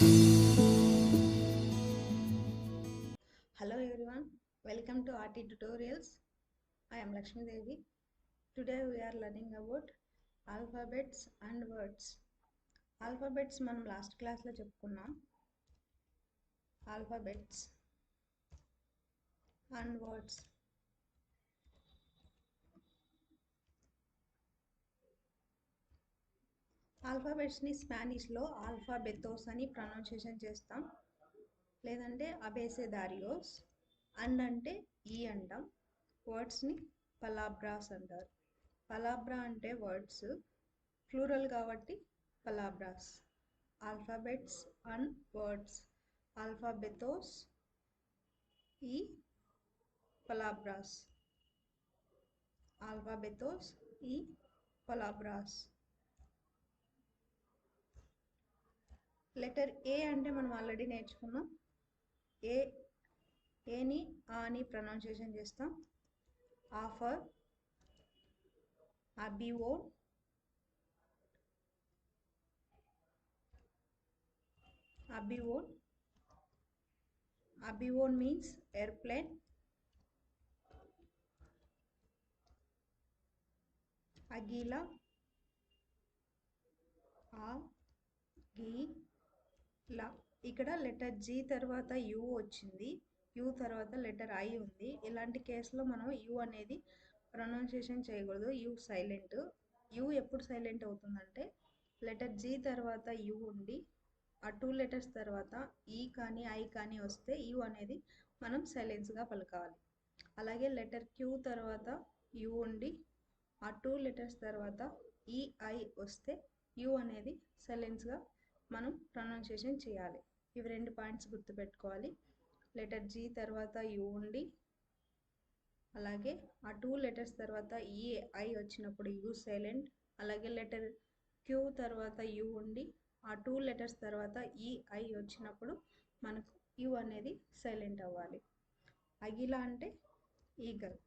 Hello everyone, welcome to RT Tutorials. I am Lakshmi Devi. Today we are learning about alphabets and words. Alphabets మనం last క్లాస్లో చెప్పుకున్నాం. Alphabets and words. ఆల్ఫాబెట్స్ని స్పానిష్లో ఆల్ఫాబెతోస్ అని pronunciation చేస్తాం, లేదంటే అబేసెదారియోస్. And అంటే ఈ అంటాం. వర్డ్స్ని పలాబ్రాస్ అంటారు. పలాబ్రా అంటే వర్డ్స్, ప్లూరల్ కాబట్టి పలాబ్రాస్. ఆల్ఫాబెట్స్ అండ్ వర్డ్స్, ఆల్ఫాబెతోస్ ఈ పలాబ్రాస్, ఆల్ఫాబెతోస్ ఈ పలాబ్రాస్. లెటర్ ఏ అంటే మనం ఆల్రెడీ నేర్చుకున్నాం. ఏని ఆ అని ప్రొనౌన్సియేషన్ చేస్తాం. ఆఫర్, అబివోన్, అబివోన్. అబివోన్ మీన్స్ airplane. అగీలా, అగీలా. ఇక్కడ లెటర్ జీ తర్వాత యు వచ్చింది, యు తర్వాత లెటర్ ఐ ఉంది. ఇలాంటి కేసులో మనం యు అనేది ప్రొనౌన్సియేషన్ చేయకూడదు. U silent. యు ఎప్పుడు సైలెంట్ అవుతుందంటే లెటర్ జీ తర్వాత యు ఉండి ఆ 2 లెటర్స్ తర్వాత ఈ కానీ ఐ కానీ వస్తే యు అనేది మనం సైలెన్స్గా పలకాలి. అలాగే లెటర్ క్యూ తర్వాత యు ఉండి ఆ 2 లెటర్స్ తర్వాత ఈ ఐ వస్తే యు అనేది సైలెన్స్గా మనం ప్రొనౌన్సియేషన్ చేయాలి. ఇవి 2 పాయింట్స్ గుర్తుపెట్టుకోవాలి. లెటర్ జీ తర్వాత యు ఉండి అలాగే ఆ 2 లెటర్స్ తర్వాత ఈ ఐ వచ్చినప్పుడు యు సైలెంట్. అలాగే లెటర్ క్యూ తర్వాత యు ఉండి ఆ 2 లెటర్స్ తర్వాత ఈ ఐ వచ్చినప్పుడు మనకు యు అనేది సైలెంట్ అవ్వాలి. అగిలా అంటే ఈగల్.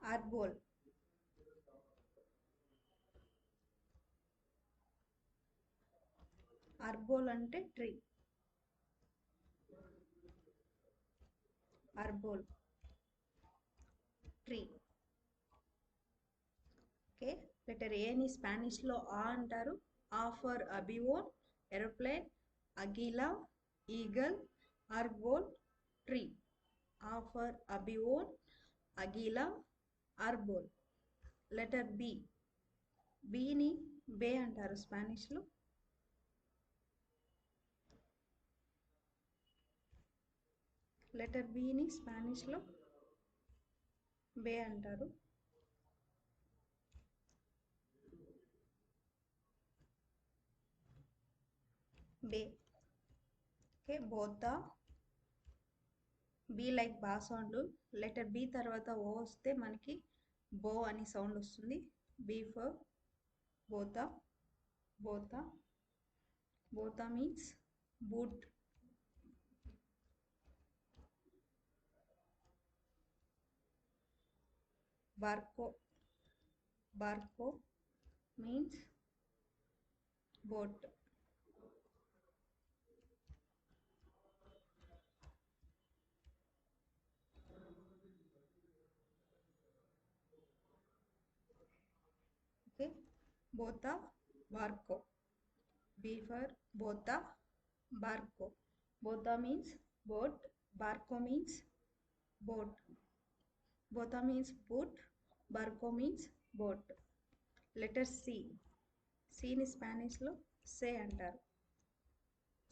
ఆర్బోల్, ఆర్బోల్ అంటే ట్రీ. ఆర్బోల్, ట్రీ. ఓకే. లెటర్ ఏని స్పానిష్లో ఆ అంటారు. ఆ ఫర్ అబివోన్, ఏరోప్లేన్, అగిలా, ఈగల్, ఆర్బోల్, ట్రీ. ఆ ఫర్ అబివోన్, అగిలా, ఆర్బోల్. లెటర్ బి, బిని బే అంటారు స్పానిష్లో. లెటర్ బిని స్పానిష్లో బే అంటారు. బే. ఓకే. బోతా, బీ లైక్ బా సౌండ్. లెటర్ బి తర్వాత ఓ వస్తే మనకి బో అని సౌండ్ వస్తుంది. బీ ఫర్ బోతా, బోతా. బోతా మీన్స్ బూట్. బార్కో, బార్కో మీన్స్ బోట్. ఓకే. బోతా, బార్కో. బీ ఫర్ బోతా, బార్కో. బోతా మీన్స్ బోట్, బార్కో మీన్స్ బోట్. బోతా మీన్స్ బూట్, బార్కో మీన్స్ బోట్. లెటర్ సి, సిని స్పానిష్లో సే అంటారు.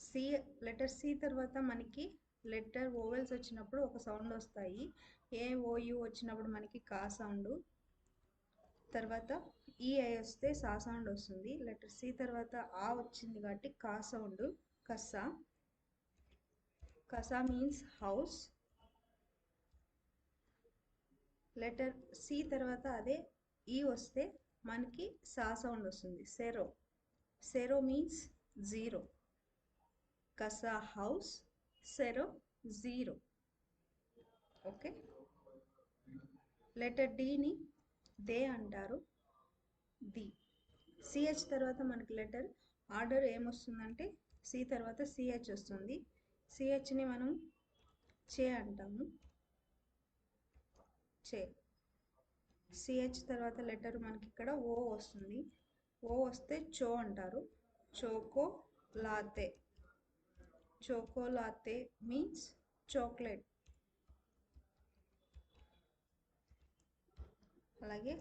సి, లెటర్ సి తర్వాత మనకి లెటర్ ఓవెల్స్ వచ్చినప్పుడు ఒక సౌండ్ వస్తాయి. ఏ ఓయు వచ్చినప్పుడు మనకి కా సౌండ్, తర్వాత ఈఐ వస్తే సా సౌండ్ వస్తుంది. లెటర్ సి తర్వాత ఆ వచ్చింది కాబట్టి కా సౌండ్, కసా. కసా మీన్స్ హౌస్. లెటర్ సి తర్వాత అదే ఈ వస్తే మనకి సా సౌండ్ వస్తుంది, సెరో. సెరో మీన్స్ జీరో. కసా హౌస్, సెరో జీరో. ఓకే. లెటర్ డిని దే అంటారు, ది. సిహెచ్ తర్వాత మనకి లెటర్ ఆర్డర్ ఏమొస్తుందంటే సి తర్వాత సిహెచ్ వస్తుంది. సిహెచ్ని మనం చే అంటాము, చే. సిహెచ్ తర్వాత లెటర్ మనకి ఇక్కడ ఓ వస్తుంది. ఓ వస్తే చో అంటారు, చోకో లాతే. చోకోలాతే means chocolate. అలాగే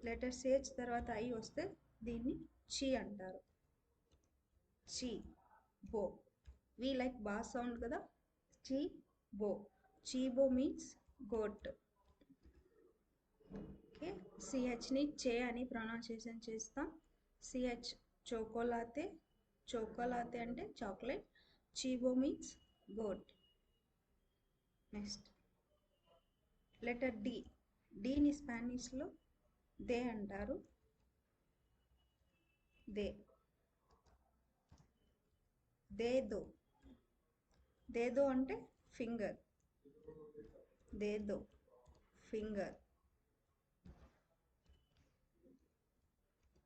లెటర్ సిహెచ్ తర్వాత ఐ వస్తే దీన్ని చి అంటారు, చి, బో. వి లైక్ బా సౌండ్ కదా, చి బో. చీబో మీన్స్ గోట్. ఓకే, సిహెచ్ని చే అని ప్రొనౌన్సియేషన్ చేస్తాం. సిహెచ్ చోకోలాతే, చోకోలాతే అంటే చాక్లెట్. చీబో means goat. Next letter D. డీని స్పానిష్లో దే అంటారు, దే. దేదో. దేదో అంటే ఫింగర్, దేదో ఫింగర్.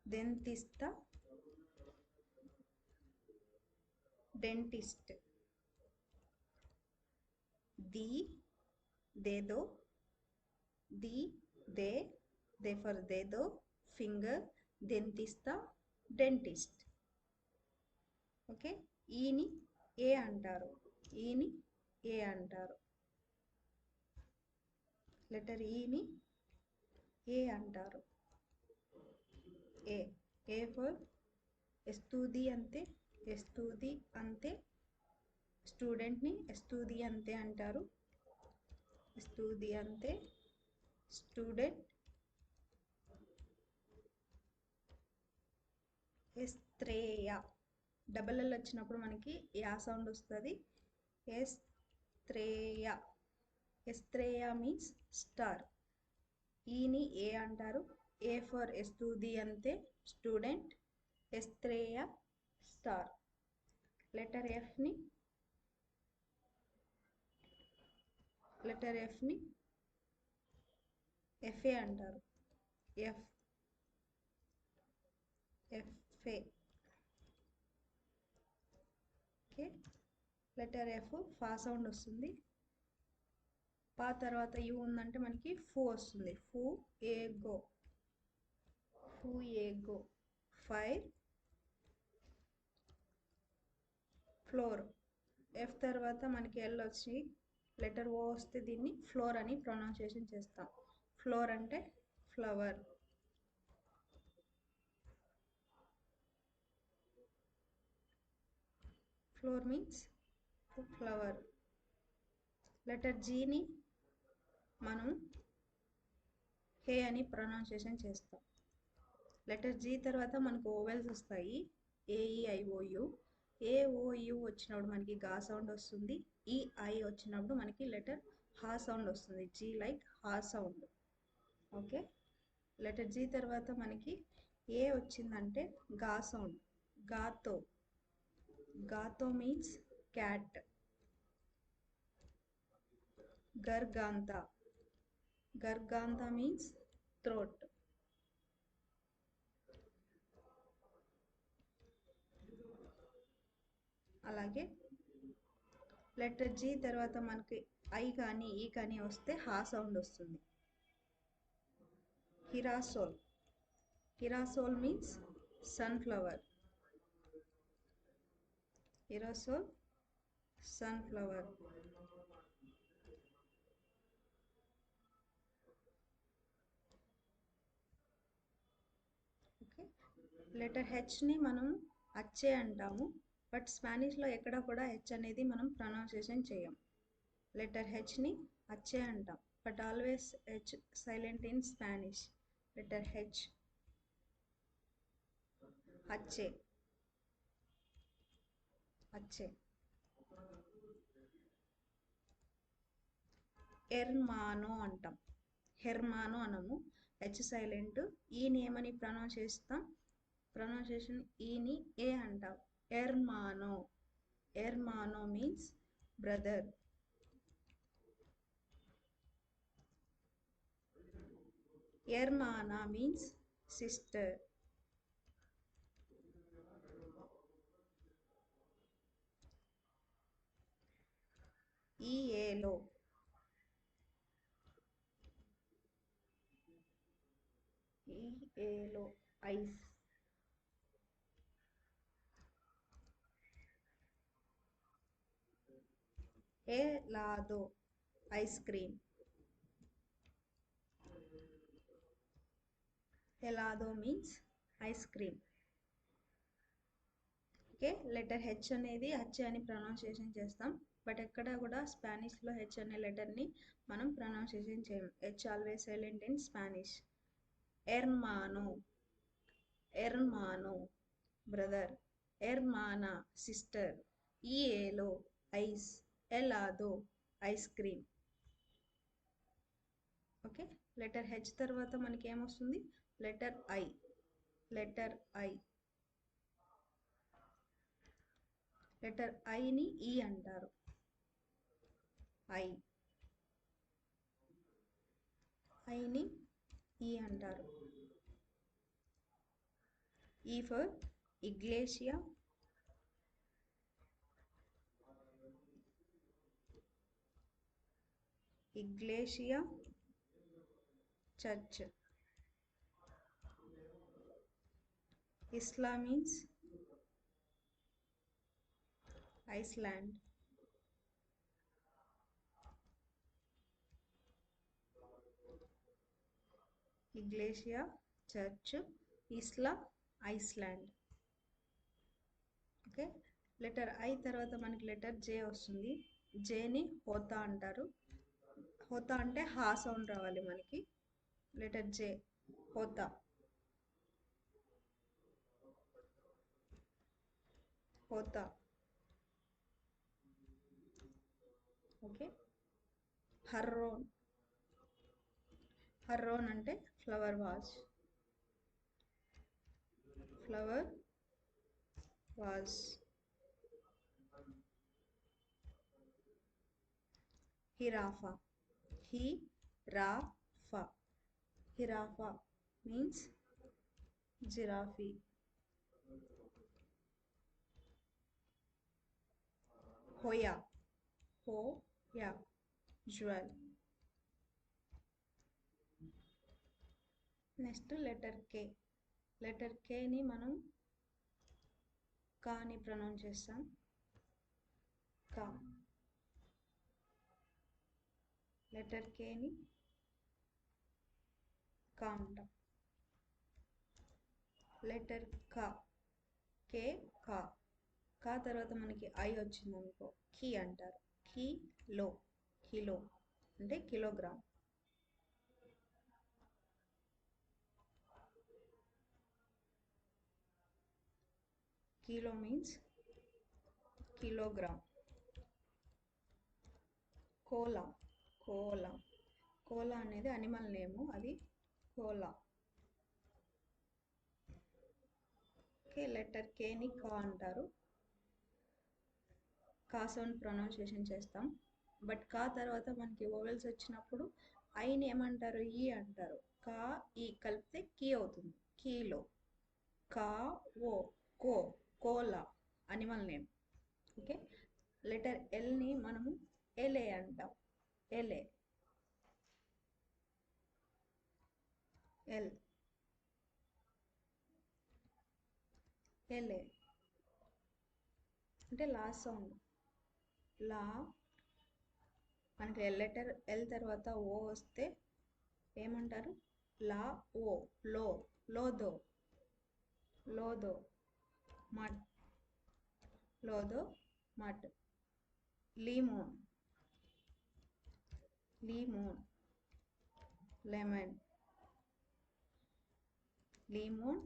దెంతిస్తా, డెంటిస్ట్. ది, దేదో, ది, దే, దే ఫర్ దేదో, ఫింగర్, దెంతిస్తా, డెంటిస్ట్. ఓకే, ఈని ఏ అంటారు, ఈని ఏ అంటారు. లెటర్ ఈని ఏ అంటారు, ఏ. ఏ ఫర్ ఎస్తూదియంతే, ఎస్తూదియంతే. స్టూడెంట్ని ఎస్తూదియంతే అంటారు, ఎస్తూదియంతే, స్టూడెంట్. ఎస్త్రేయా. డబల్ ఎల్ వచ్చినప్పుడు మనకి యా సౌండ్ వస్తుంది, ఎస్త్రేయా. ఎస్త్రేయా మీన్స్ స్టార్. ఈని ఏ అంటారు, ఏ ఫర్ ఎస్తూదియంతే స్టూడెంట్, ఎస్త్రేయా స్టార్. లెటర్ ఎఫ్ని, లెటర్ ఎఫ్ని ఎఫ్ఏ అంటారు, ఎఫ్, ఎఫ్ఏ. ఓకే, లెటర్ ఎఫ్ ఫా సౌండ్ వస్తుంది. పా తర్వాత యు ఉందంటే మనకి ఫు వస్తుంది, ఫు ఏ గో, ఫు ఏ గో. Fire, floor. ఎఫ్ తర్వాత మనకి ఎల్ వచ్చి లెటర్ ఓ వస్తే దీన్ని ఫ్లోర్ అని ప్రొనౌన్సియేషన్ చేస్తాం. ఫ్లోర్ అంటే ఫ్లవర్. ఫ్లోర్ మీన్స్ ఫ్లవర్. లెటర్ జీని మనం హే అని ప్రొనౌన్సియేషన్ చేస్తాం. లెటర్ జీ తర్వాత మనకు ఓవెల్స్ వస్తాయి, ఏఈఐఓయు. ఏఓయు వచ్చినప్పుడు మనకి గా సౌండ్ వస్తుంది. ఈఐ వచ్చినప్పుడు మనకి లెటర్ హా సౌండ్ వస్తుంది, జీ లైక్ హా సౌండ్. ఓకే, లెటర్ జీ తర్వాత మనకి ఏ వచ్చిందంటే గా సౌండ్, గాతో. గాతో మీన్స్ క్యాట్. గర్గాంతా, గర్గాంతా మీన్స్ థ్రోట్. అలాగే లెటర్ జీ తర్వాత మనకి ఐ కానీ ఈ కానీ వస్తే హా సౌండ్ వస్తుంది. హిరాసోల్. హిరాసోల్ మీన్స్ సన్ఫ్లవర్, హిరాసోల్ సన్ఫ్లవర్. ఓకే, లెటర్ హెచ్ని మనం అచ్చే అంటాము, బట్ స్పానిష్లో ఎక్కడ కూడా హెచ్ అనేది మనం ప్రొనౌన్సియేషన్ చేయం. లెటర్ హెచ్ని అచ్చే అంటాం, but always H silent in Spanish. Letter H, అచ్చే, అచ్చే. ఎర్మానో అంటాం, హెర్మానో అనము, హెచ్ సైలెంట్. ఈని ఏమని ప్రొనౌన్స్ చేస్తాం, ప్రొనౌన్సియేషన్ ఈని ఏ అంటాం, ఎర్మానో. ఎర్మానో means brother. Hermana means sister. Hielo. Hielo, ice. Helado, ice cream. Helado means ice cream. Okay, letter H అనేది హెచ్ అని ప్రొనౌన్సియేషన్ చేస్తాం, బట్ ఎక్కడ కూడా స్పానిష్లో హెచ్ అనే లెటర్ని మనం ప్రొనౌన్సియేషన్ చేయం. H always silent in Spanish. ఎర్మానో, ఎర్మానో బ్రదర్, ఎర్మానా sister, hielo ice, helado ice cream. Okay, letter H తర్వాత మనకి ఏమొస్తుంది? Letter I. Letter I, letter ఐని ఈ అంటారు. ఐ, ఐని ఈ అంటారు. ఈ ఫర్ ఇగ్లేషియా, ఇగ్లేషియా చర్చ్. ఇస్లా మీన్స్ ఐస్లాండ్. ఇగ్లేషియా చర్చ్, ఇస్లా ఐస్లాండ్. ఓకే, లెటర్ ఐ తర్వాత మనకి లెటర్ జే వస్తుంది. జేని హోతా అంటారు. హోతా అంటే హా సౌండ్ రావాలి మనకి. Letter J, హోతా. హోతా. ఓకే, హర్రోన్. హర్రోన్ అంటే ఫ్లవర్ వాజ్. Flower vase. హిరాఫా, హి-రా-ఫా. హిరాఫా మీన్స్ జిరాఫీ. హోయా, హోయా jewel. Next letter K. Letter కేని మనం కా అని ప్రొనౌన్స్ చేస్తాం. కా. లెటర్ కేని కా అంటాం. లెటర్ కా, కే కా. కా తర్వాత మనకి ఐ వచ్చింది అనుకో, కి అంటారు. కిలో, కిలో అంటే kilogram. Kilo means kilogram. Koala, koala. Koala అనేది అనిమల్ నేము, అది కోలా. ఓకే, లెటర్ కేని కా అంటారు. కా సౌండ్ ప్రొనౌన్సియేషన్ చేస్తాం, బట్ కా తర్వాత మనకి ఓవెల్స్ వచ్చినప్పుడు ఐని ఏమంటారు? ఈ అంటారు. కా ఈ కలిపితే కీ అవుతుంది. కీలో. కా ఓ, కో, koala animal name. Okay, letter ఎల్ని మనము ఎలే అంటాం. ఎలే, ఎల్, ఎలే అంటే లాస్ట్ సౌండ్. లా. మనకి లెటర్ ఎల్ తర్వాత ఓ వస్తే ఏమంటారు? లా ఓ, లో, లోదో, లోదో మడ్, లోదో మడ్. లీమోన్, లీమోన్ లెమన్. లీమోన్,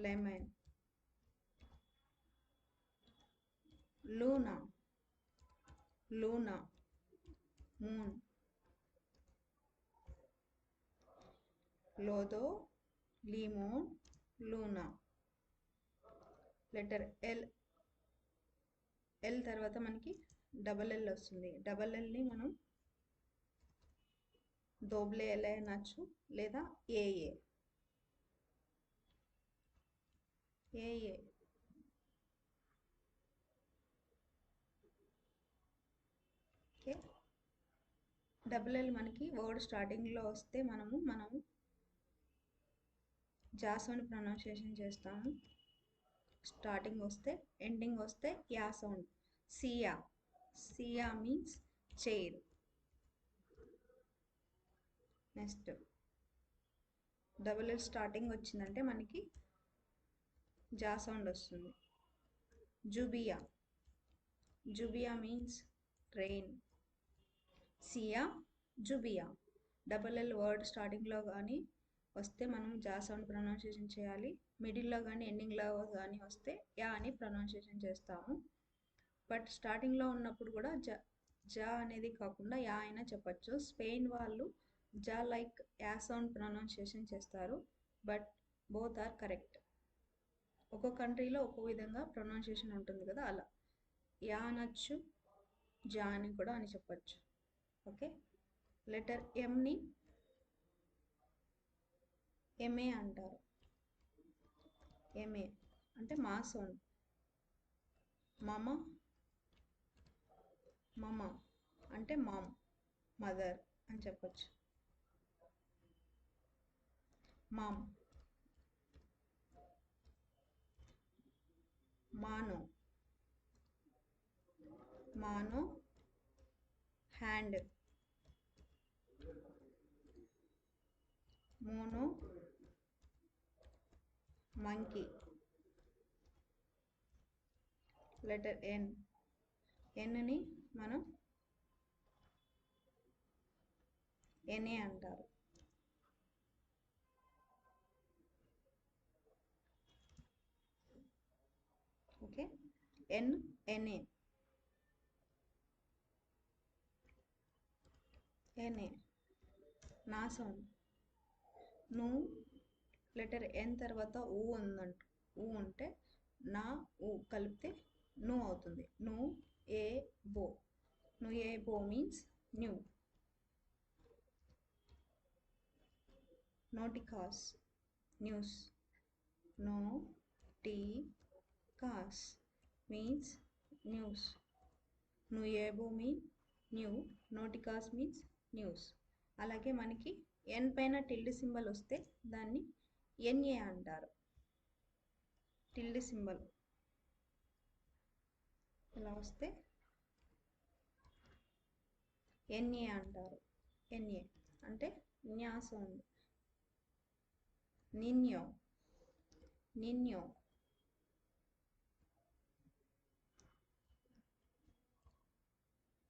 లెమన్. లూనా, లూనా మూన్. లోదో, లీమోన్, లూనా. Letter L. ఎల్ తర్వాత మనకి డబల్ ఎల్ వస్తుంది. డబల్ ఎల్ని మనం దోబ్లే ఎల్ అనొచ్చు లేదా ఏఏ. ఏఏ ఓకే. డబుల్ ఎల్ మనకి వర్డ్ స్టార్టింగ్లో వస్తే మనము జా సౌండ్ ప్రొనౌన్సియేషన్ చేస్తాము. స్టార్టింగ్ వస్తే ఎండింగ్ వస్తే యా సౌండ్. సియా. సియా means chair. Next double L starting వచ్చిందంటే మనకి జా సౌండ్ వస్తుంది. జుబియా. జుబియా మీన్స్ ట్రైన్. సియా జుబియా. డబుల్ ఎల్ వర్డ్ స్టార్టింగ్లో కానీ వస్తే మనం జా సౌండ్ ప్రొనౌన్సియేషన్ చేయాలి. మిడిల్లో కానీ ఎండింగ్లో కానీ వస్తే యా అని ప్రొనౌన్సియేషన్ చేస్తాము. బట్ స్టార్టింగ్లో ఉన్నప్పుడు కూడా జా అనేది కాకుండా యా అయినా చెప్పచ్చు. స్పెయిన్ వాళ్ళు జా లైక్ యా సౌండ్ ప్రొనౌన్సియేషన్ చేస్తారు. But both are correct. ఒక్కో కంట్రీలో ఒక్కో విధంగా ప్రొనౌన్సియేషన్ ఉంటుంది కదా, అలా యా అనొచ్చు, జా అని కూడా అని చెప్పచ్చు. ఓకే. లెటర్ ఎంని ఎంఏ అంటారు. ఎంఏ అంటే మా సౌండ్. మమ మమ అంటే మామ్, మదర్ అని చెప్పచ్చు. మామ్. మానో. మానో హ్యాండ్. మోనో మంకీ. Letter N. ఎన్ని మనం ఎన్ఏ అంటారు. ఓకే. ఎన్ ఎన్ఏ. ఎన్ఏ నా సౌండ్. ను లెటర్ ఎన్ తర్వాత ఊ ఉందంట. ఊ ఉంటే నా ఊ కలిపితే ను అవుతుంది. ను ఏ బో. ను ఏ బో మీన్స్ న్యూ. నోటికాస్ న్యూస్. నో టీ కాస్ మీన్స్ న్యూస్. నుయేబో మీన్ న్యూ. నోటికాస్ మీన్స్ న్యూస్. అలాగే మనకి ఎన్ పైన టిల్డ్ సింబల్ వస్తే దాన్ని ఎన్ఏ అంటారు. టిల్డ్ సింబల్ ఇలా వస్తే ఎన్ఏ అంటారు. ఎన్ఏ అంటే న్యా సౌండ్. నిన్యో. నిన్యో.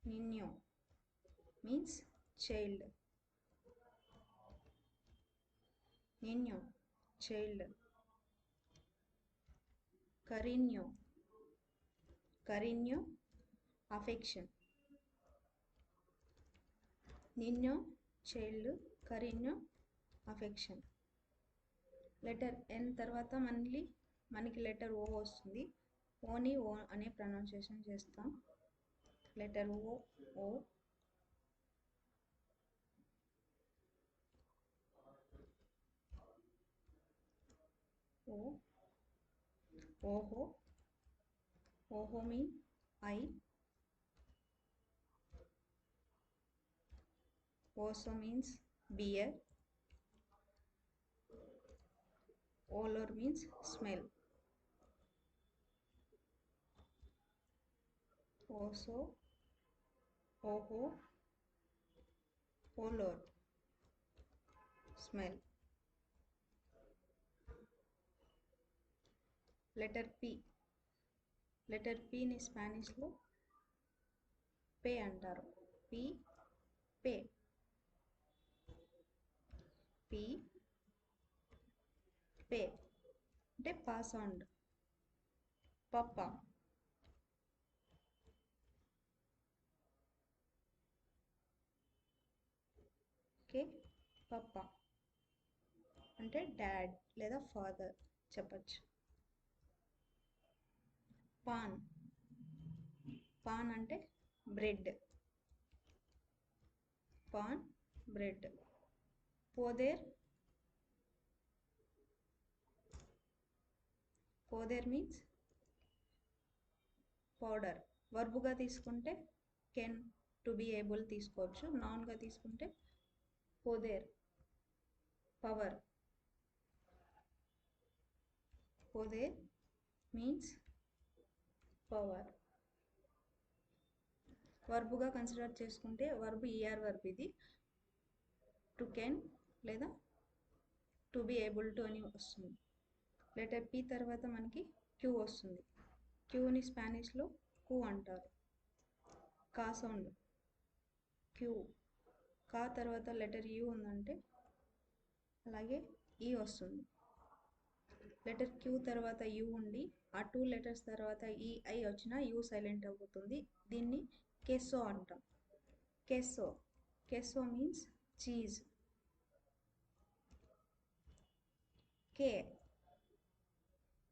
నిన్యో మీన్స్ చైల్డ్. నిన్యో చైల్డ్. కరిన్యో. కరిన్యో అఫెక్షన్. నిన్యో చైల్డ్. కరిన్యో అఫెక్షన్. లెటర్ ఎన్ తర్వాత మనకి లెటర్ ఓ వస్తుంది. ఓని ఓ అనే ప్రొనౌన్సియేషన్ చేస్తాం. Letter O. ఓ ఓ. ఓహో. ఓహో మీన్ ఐ. ఓసో మీన్స్ బియర్. ఓలోర్ మీన్స్ స్మెల్. ఓసో. ఓహో. ఓలోర్ స్మెల్. Letter P. లెటర్ పిని స్పానిష్లో పే అంటారు. పి పే. పి పే అంటే పా సౌండ్. పప్ప. ఓకే. పప్ప అంటే డాడ్ లేదా ఫాదర్ చెప్పచ్చు. పాన్. పాన్ అంటే బ్రెడ్. పాన్ బ్రెడ్. పోదేర్, పోదేర్ మీన్స్ పౌడర్. వర్బుగా తీసుకుంటే కెన్, టు బి ఏబుల్ తీసుకోవచ్చు. నౌన్గా తీసుకుంటే పోదేర్, పవర్. పోదేర్ మీన్స్ పవర్. వర్బుగా కన్సిడర్ చేసుకుంటే వర్బ్ ఈఆర్ వర్బ్ ఇది. టు కెన్ లేదా టు బి ఏబుల్ టు అని వస్తుంది. లెటర్ పి తర్వాత మనకి క్యూ వస్తుంది. క్యూని స్పానిష్లో కు అంటారు. కా సౌండ్ క్యూ. కా తర్వాత లెటర్ యూ ఉందంటే అలాగే ఈ వస్తుంది. లెటర్ క్యూ తర్వాత యూ ఉండి ఆ 2 లెటర్స్ తర్వాత ఈ ఐ వచ్చినా యూ సైలెంట్ అవుతుంది. దీన్ని కెసో అంటాం. కెసో. కెసో మీన్స్ చీజ్. కే.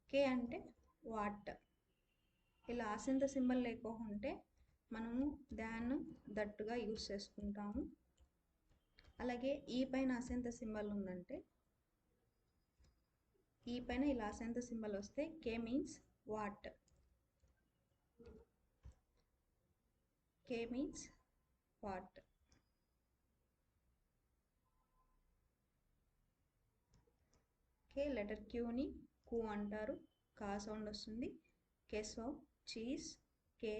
కే అంటే వాట్. ఇలా అసెంత సింబల్ లేకుంటే మనము దాన్, దట్టుగా యూస్ చేసుకుంటాము. అలాగే ఈ పైన అసెంత సింబల్ ఉందంటే ఈ పైన ఇలా అసెంత సింబల్ వస్తే కే మీన్స్ వాట్. కే మీన్స్ వాట్. కే లెటర్ క్యూని కు అంటారు. కా సౌండ్ వస్తుంది. కెసో చీజ్. కే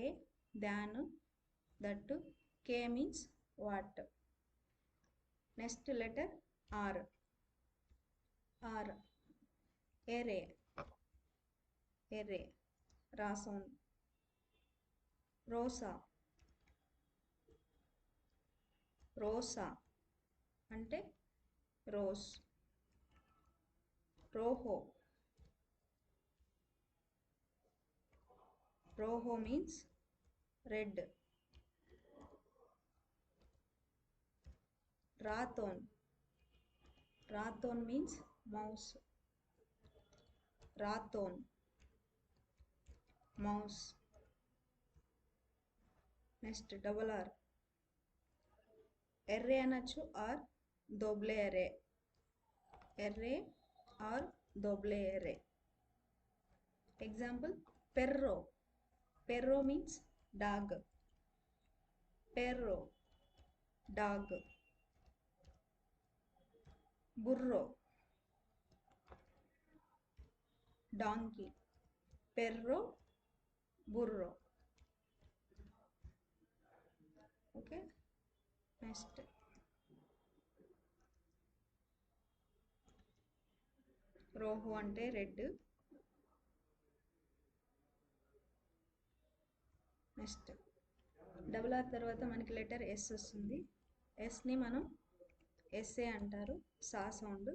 దాన్, దట్టు. కే means what. Next letter R. R ఎరే. ఎరే రా సౌండ్. రోసా. రోసా అంటే రోజ్. రోహో. రోహో మీన్స్ రెడ్. రాతోన్. రాతోన్ మీన్స్ మౌస్. రాతోన్ మౌస్. Next double R. ఎర్రే అనొచ్చు ఆర్ దోబ్లే ఎరే. ఎర్రే ఆర్ దోబ్లే ఎరే. ఎగ్జాంపుల్ పెర్రో. పెర్రో మీన్స్ డాగ్. పెర్రో డాగ్. బుర్రో డాంకీ. పెర్రో బుర్రో. ఓకే. నెక్స్ట్ రోహో అంటే రెడ్. నెక్స్ట్ డబుల్ ఆర్ తర్వాత మనకి లెటర్ ఎస్ వస్తుంది. ఎస్ని మనం ఎస్ఏ అంటారు. సా సౌండ్.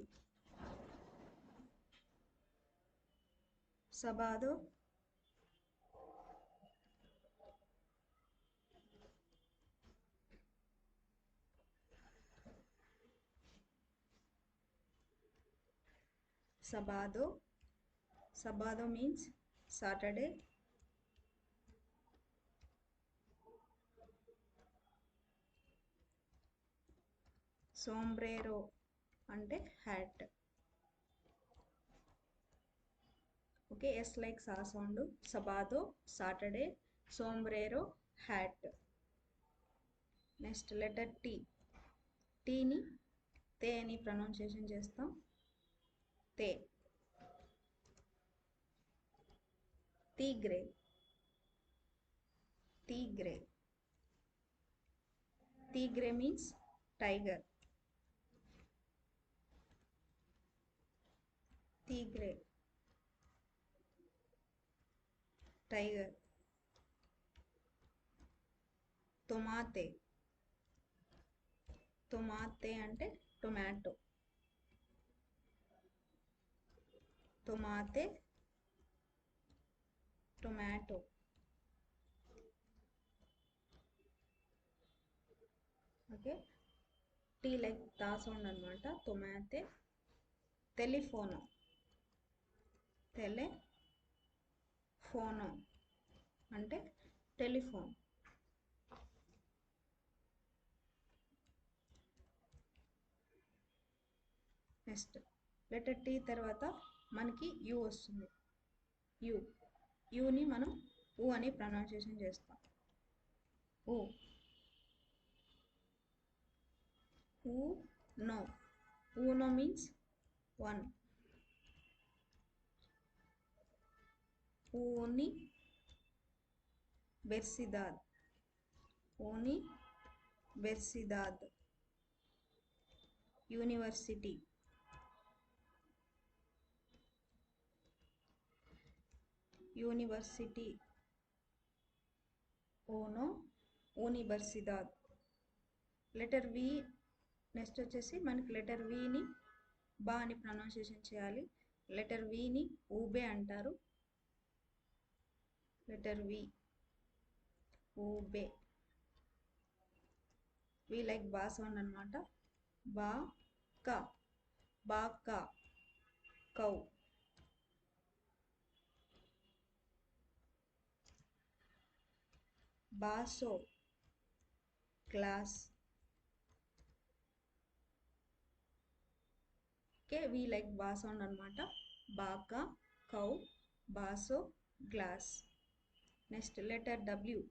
సబాదో. సబాదో. సబాదో మీన్స్ సాటర్డే. సోంబ్రేరో అంటే హ్యాట్. ఓకే. ఎస్ లైక్ సా సౌండ్. సబాదో సాటర్డే. సోంబ్రేరో హ్యాట్. Next letter T. టీని తే అని ప్రొనౌన్సియేషన్ చేస్తాం. తే. tigre. Tigre. Tigre means tiger. Tigre. Tiger. Tomate. Tomate అంటే tomato. Tomate. Tomato. Okay. T like తా సౌండ్ అనమాట. టొమాటే. టెలిఫోనో. టెలిఫోనో అంటే టెలిఫోన్. నెక్స్ట్ లెటర్ టీ తర్వాత మనకి యు వస్తుంది. యు యుని మనం ఊ అని ప్రొనౌన్సియేషన్ చేస్తాం. ఊ ఊనో. ఊనో means one. universidad. universidad university. University ఓనో యూనివర్సిదాద్. లెటర్ వి నెక్స్ట్ వచ్చేసి మనకి లెటర్ విని బా అని ప్రొనౌన్సియేషన్ చేయాలి. లెటర్ విని ఊబే అంటారు. లెటర్ వి ఊబే. వి లైక్ బా సౌండ్ అనమాట. బా కా బాకా కౌ. బాసో గ్లాస్. ఓకే వి లైక్ బా సౌండ్ అనమాట. బాకా కౌ బాసో గ్లాస్. Next letter W.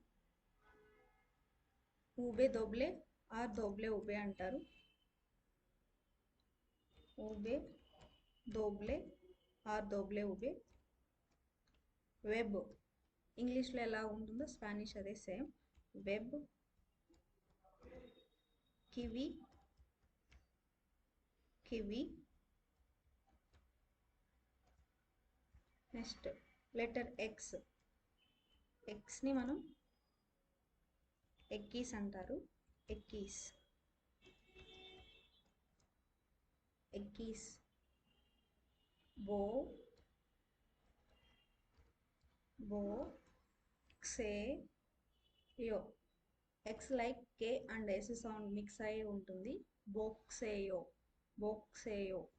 ఊబే దోబ్లే ఆర్ దోబ్లే ఊబే అంటారు. ఊబే దోబ్లే ఆర్ దోబ్లే ఊబే. వెబ్ ఇంగ్లీష్లో ఎలా ఉంటుందో స్పానిష్ అదే same. Web. Kiwi kiwi. Next letter X. ఎక్స్ని మనం ఎక్కీస్ అంటారు. ఎక్కీస్ ఎక్కీస్. బో బో క్సే యో. X like K and S sound mix అయి ఉంటుంది. బోక్సేయో బోక్సేయో.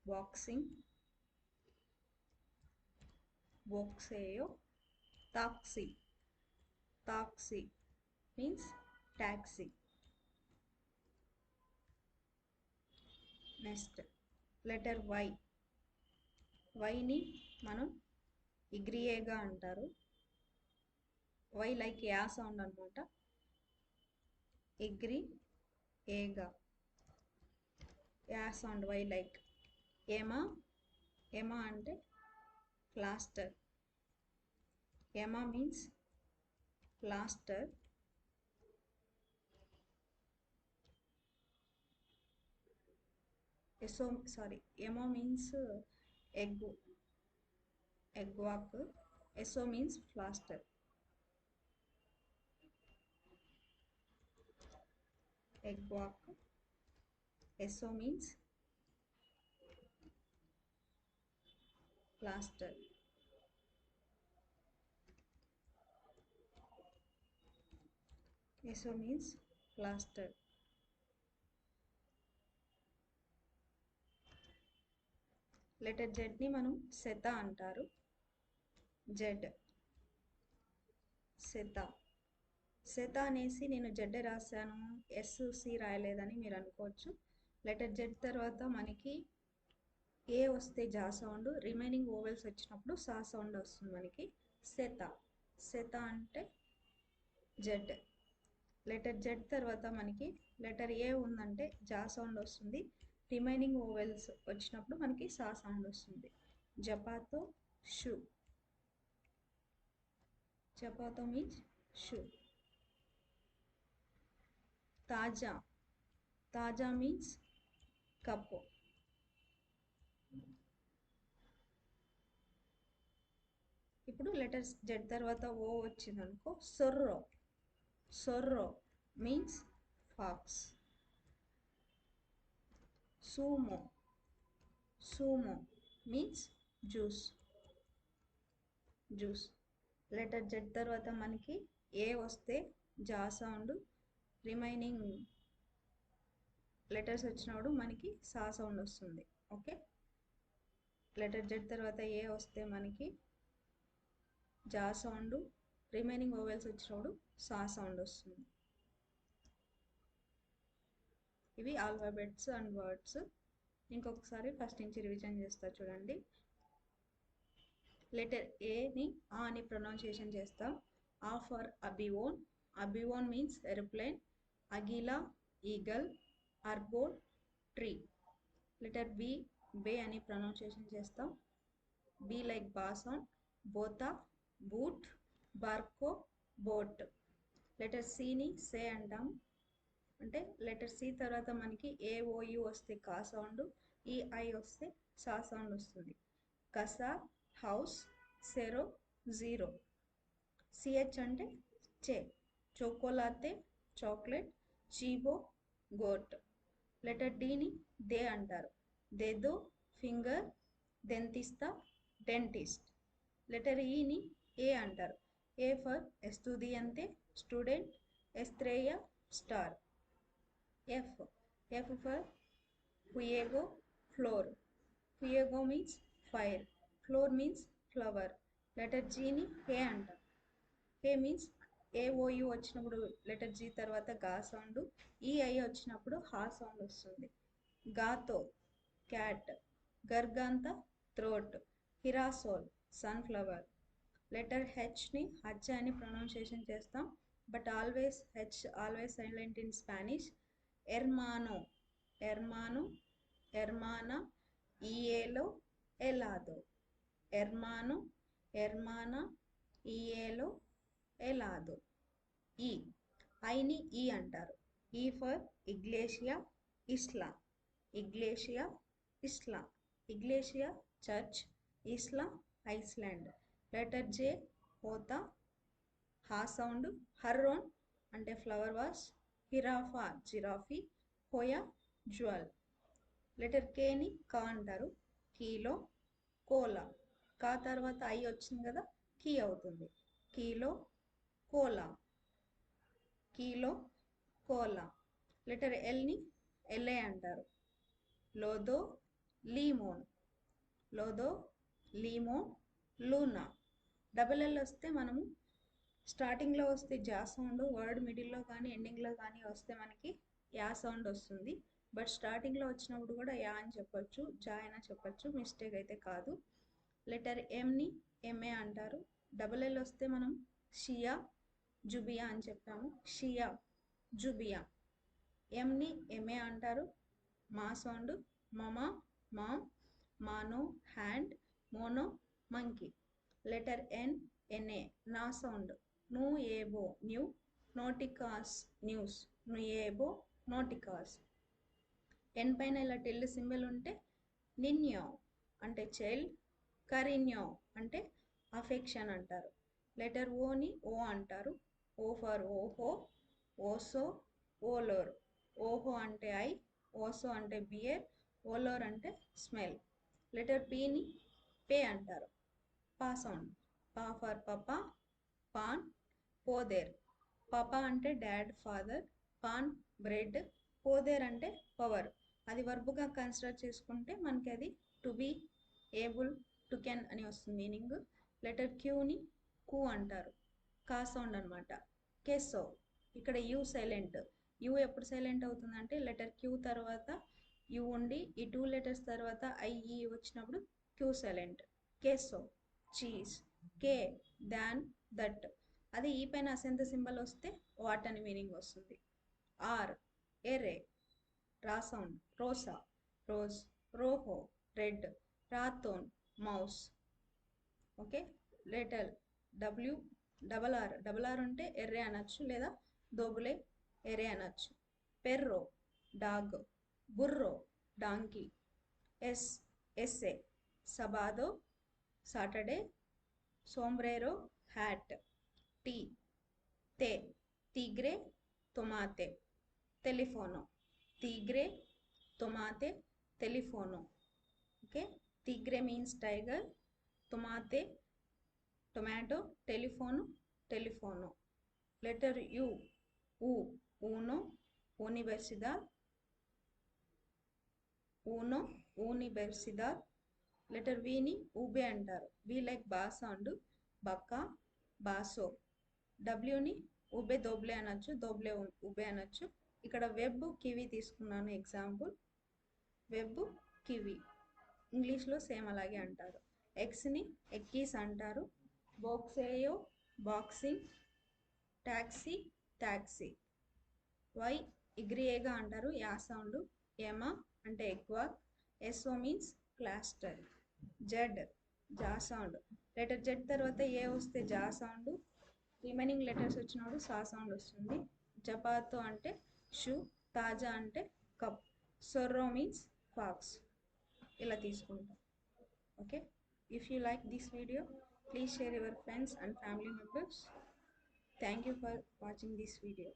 బాక్సింగ్ బోక్సేయో. టాక్సీ టాక్సీ మీన్స్ ట్యాక్సీ. Next letter Y. వైని మనం ఇగ్రియేగా అంటారు. వై లైక్ యా సౌండ్ అనమాట. ఇగ్రి ఏగా యా సౌండ్ వై లైక్. ఏమా ఏమా అంటే ప్లాస్టర్. ఏమా మీన్స్ ప్లాస్టర్. ఎసో సారీ ఏమో మీన్స్ ఎగ్ ఎగ్ వాక్. ఎసో మీన్స్ plaster. egg walk. SO means plaster. SO means plaster. Letter జెడ్ని మనం సెత అంటారు. జెడ్ సెత. సెత అనేసి నేను జెడ్ రాశాను ఎస్సి రాయలేదని మీరు అనుకోవచ్చు. లెటర్ జెడ్ తర్వాత మనకి ఏ వస్తే జా సౌండ్, రిమైనింగ్ ఓవెల్స్ వచ్చినప్పుడు సా సౌండ్ వస్తుంది మనకి. సెత సెత అంటే జెడ్. లెటర్ జెడ్ తర్వాత మనకి లెటర్ ఏ ఉందంటే జా సౌండ్ వస్తుంది. రిమైనింగ్ ఓవెల్స్ వచ్చినప్పుడు మనకి సా సౌండ్ వస్తుంది. జపాతో షూ. జపాతో మీన్స్ షూ. తాజా తాజా మీన్స్ కప్పు. ఇప్పుడు లెటర్స్ జెడ్ తర్వాత ఓ వచ్చిందనుకో సొర్రో. సొర్రో మీన్స్ ఫాక్స్. సూమో సూమో means juice juice. Letter Z తర్వాత మనకి ఏ వస్తే జా సౌండ్, రిమైనింగ్ లెటర్స్ వచ్చినప్పుడు మనకి సా సౌండ్ వస్తుంది. ఓకే లెటర్ జెడ్ తర్వాత ఏ వస్తే మనకి జా సౌండ్, రిమైనింగ్ ఓవెల్స్ వచ్చినప్పుడు సా సౌండ్ వస్తుంది. ఇవి ఆల్ఫాబెట్స్ అండ్ వర్డ్స్. ఇంకొకసారి ఫస్ట్ నుంచి రివిజన్ చేస్తా చూడండి. లెటర్ ఏని ఆ అని ప్రొనౌన్సియేషన్ చేస్తాం. ఆ ఫర్ అబివోన్. అబివోన్ మీన్స్ ఏరోప్లేన్. అగిలా ఈగల్. అర్బోల్ ట్రీ. లెటర్ బి బే అని ప్రొనౌన్సియేషన్ చేస్తాం. బి లైక్ బాసన్. బోతా బూట్. బార్కో బోట్. లెటర్ సిని సే అంటాం. అంటే లెటర్ సి తర్వాత మనకి ఏఓయు వస్తే కా సౌండ్, ఈ ఐ వస్తే సా సౌండ్ వస్తుంది. కసా హౌస్. సెరో జీరో. సిహెచ్ అంటే చే. చోకోలాతే చాక్లెట్. చీబో గోట్. లెటర్ డిని దే అంటారు. దేదో ఫింగర్. దెంతిస్తా డెంటిస్ట్. లెటర్ ఈని ఏ అంటారు. ఏ ఫర్ ఎస్తుదియంతే స్టూడెంట్. ఎస్త్రేయ star. F for fuego floor. Fuego means fire. Floor means flower. Letter G ni he అంటాం. he means AOU వచ్చినప్పుడు లెటర్ G తర్వాత గా సౌండ్, EI వచ్చినప్పుడు హా సౌండ్ వస్తుంది. గాతో క్యాట్. గర్గాంత థ్రోట్. హిరాసోల్ సన్ఫ్లవర్. లెటర్ హెచ్ని హచ్ అని ప్రొనౌన్సియేషన్ చేస్తాం. But always H always silent in Spanish. hermano, hermano, hermana, hielo, helado. Hermano, hermana, hielo, helado. E. ఐని ఈ అంటారు. ఈ ఫర్ ఇగ్లేషియా ఇస్లా. ఇగ్లేషియా ఇస్లా. ఇగ్లేషియా చర్చ్. ఇస్లా ఐస్లాండ్. లెటర్ జే హోతా హా సౌండ్. హర్రోన్ అంటే ఫ్లవర్ వాష్. హిరాఫా జిరాఫీ. హోయా జ్యువెల్. లెటర్ కేని కా అంటారు. కీలో కోలా. కా తర్వాత ఐ వచ్చింది కదా, కీ అవుతుంది. కీలో కోలా. కీలో కోలా. లెటర్ ఎల్ని ఎల్ఏ అంటారు. లోదో లీమోన్. లోదో లీమోన్ లూనా. డబల్ ఎల్ వస్తే మనము స్టార్టింగ్లో వస్తే జా సౌండ్, వర్డ్ మిడిల్లో కానీ ఎండింగ్లో కానీ వస్తే మనకి యా సౌండ్ వస్తుంది. బట్ స్టార్టింగ్లో వచ్చినప్పుడు కూడా యా అని చెప్పొచ్చు, జా అయినా చెప్పొచ్చు, మిస్టేక్ అయితే కాదు. లెటర్ ఎంని ఎంఏ అంటారు. డబల్ ఎల్ వస్తే మనం షియా జుబియా అని చెప్తాము. షియా జుబియా. ఎంని ఎంఏ అంటారు. మా సౌండ్. మమా మామ్. మానో హ్యాండ్. మోనో మంకీ. లెటర్ ఎన్ ఎన్ఏ నా సౌండ్. నుయేబో న్యూ. నోటికాస్ న్యూస్. నుయేబో నోటికాస్. ఎన్ పైన ఇలా టిల్డ్ సింబల్ ఉంటే నిన్యో అంటే చైల్డ్. కరిన్యో అంటే అఫెక్షన్ అంటారు. లెటర్ ఓని ఓ అంటారు. ఓ ఫర్ ఓహో. ఓసో ఓలోర్. ఓహో అంటే ఐ. ఓసో అంటే బియర్. ఓలోర్ అంటే స్మెల్. లెటర్ పిని పే అంటారు. పా సౌండ్. పా ఫర్ పపా. పాన్ పోదేర్. పాపా అంటే డాడ్ ఫాదర్. పాన్ బ్రెడ్. పోదేర్ అంటే పవర్. అది వర్బుగా కన్సిడర్ చేసుకుంటే మనకి అది to be able to can అని వస్తుంది మీనింగ్. లెటర్ క్యూని కు అంటారు. కా సౌండ్ అనమాట. కెసో. ఇక్కడ యూ సైలెంట్. యూ ఎప్పుడు సైలెంట్ అవుతుందంటే లెటర్ క్యూ తర్వాత యూ ఉండి ఈ టూ లెటర్స్ తర్వాత ఐఈ వచ్చినప్పుడు క్యూ సైలెంట్. కెసో చీజ్. కే దాన్ దట్. అది ఈ పైన అసెంత సింబల్ వస్తే వాట్ అని మీనింగ్ వస్తుంది. ఆర్ ఎరే రా సౌండ్. రోసా రోజ్. రోహో రెడ్. రాతోన్ mouse. Okay. Letter W double R. Double R ఉంటే ఎర్రే అనొచ్చు లేదా దోబులే ఎరే అనొచ్చు. పెర్రో డాగ్. బుర్రో డాంకీ. ఎస్ ఎస్ఏ సబాదో సాటర్డే. సోంబ్రేరో హ్యాట్. టీ తే tigre tomate. Telefono tigre tomate telefono. Okay, tigre means tiger, tomate tomato, telefono telefono. Letter U u uno universidad. uno universidad. Letter విని ఊబే అంటారు. వి లైక్ బా సౌండ్. బక్క బాసో. డబ్ల్యూని ఉబే దోబ్లే అనొచ్చు, దోబ్లే ఉబే అనొచ్చు. ఇక్కడ వెబ్ కివి తీసుకున్నాను ఎగ్జాంపుల్. వెబ్ కివి, ఇంగ్లీష్లో సేమ్ అలాగే అంటారు. ఎక్స్ని ఎక్కీస్ అంటారు. బోక్సేయో బాక్సింగ్, ట్యాక్సీ ట్యాక్సీ. వై ఇగ్రియేగా అంటారు, యా సౌండ్. ఏమా అంటే ఎక్కువ, ఎస్ఓ మీన్స్ క్లాస్టర్. జెడ్ జా సౌండ్, లెటర్ జెడ్ తర్వాత ఏ వస్తే జా సౌండ్, రిమైనింగ్ లెటర్స్ వచ్చినప్పుడు సా సౌండ్ వస్తుంది. జపాతో అంటే షూ, తాజా అంటే కప్, సొర్రో మీన్స్ ఫాక్స్. ఇలా తీసుకుంటాం. Okay, if you like this video, please share your friends and family members. Thank you for watching this video.